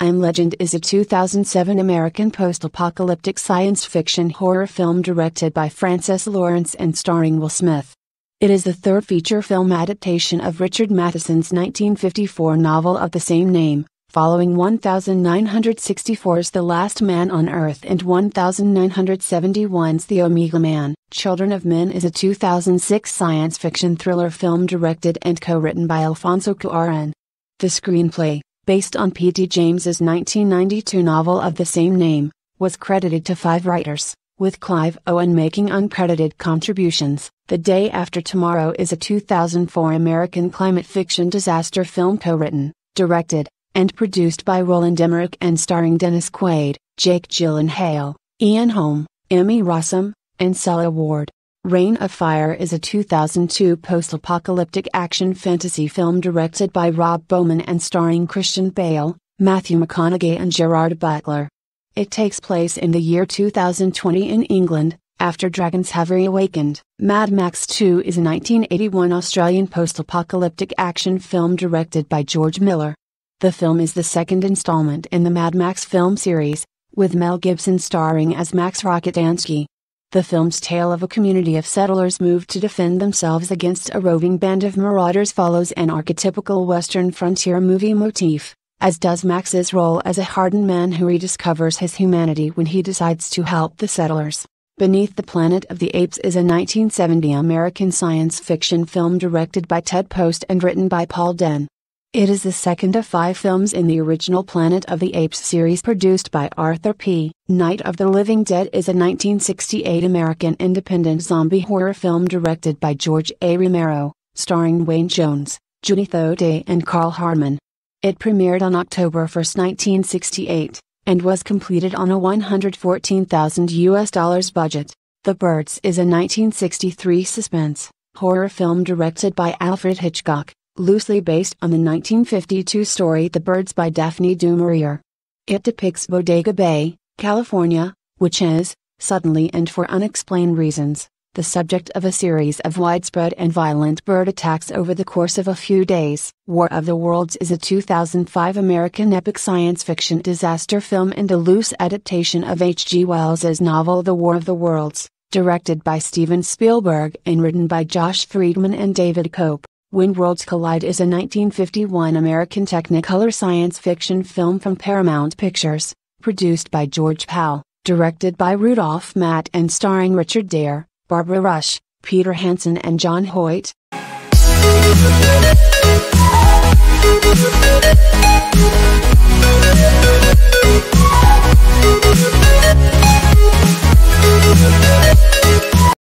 am Legend is a 2007 American post-apocalyptic science fiction horror film directed by Francis Lawrence and starring Will Smith. It is the third feature film adaptation of Richard Matheson's 1954 novel of the same name, following 1964's The Last Man on Earth and 1971's The Omega Man. Children of Men is a 2006 science fiction thriller film directed and co-written by Alfonso Cuarón. The screenplay, based on P.T. James's 1992 novel of the same name, was credited to 5 writers, with Clive Owen making uncredited contributions. The Day After Tomorrow is a 2004 American climate fiction disaster film co-written, directed, and produced by Roland Emmerich and starring Dennis Quaid, Jake Gyllenhaal, Ian Holm, Emmy Rossum, and Sela Ward. Reign of Fire is a 2002 post-apocalyptic action fantasy film directed by Rob Bowman and starring Christian Bale, Matthew McConaughey and Gerard Butler. It takes place in the year 2020 in England, after dragons have reawakened. Mad Max 2 is a 1981 Australian post-apocalyptic action film directed by George Miller. The film is the second installment in the Mad Max film series, with Mel Gibson starring as Max Rocketansky. The film's tale of a community of settlers moved to defend themselves against a roving band of marauders follows an archetypical Western frontier movie motif, as does Max's role as a hardened man who rediscovers his humanity when he decides to help the settlers. Beneath the Planet of the Apes is a 1970 American science fiction film directed by Ted Post and written by Paul Den. It is the second of 5 films in the original Planet of the Apes series produced by Arthur P. Night of the Living Dead is a 1968 American independent zombie horror film directed by George A. Romero, starring Wayne Jones, Judith O'Dea and Carl Hardman. It premiered on October 1, 1968, and was completed on a $114,000 budget. The Birds is a 1963 suspense horror film directed by Alfred Hitchcock, loosely based on the 1952 story The Birds by Daphne du Maurier. It depicts Bodega Bay, California, which is, suddenly and for unexplained reasons, the subject of a series of widespread and violent bird attacks over the course of a few days. War of the Worlds is a 2005 American epic science fiction disaster film and a loose adaptation of H.G. Wells's novel The War of the Worlds, directed by Steven Spielberg and written by Josh Friedman and David Cope. When Worlds Collide is a 1951 American Technicolor science fiction film from Paramount Pictures, produced by George Powell, directed by Rudolph Matt and starring Richard Dare, Barbara Rush, Peter Hansen and John Hoyt.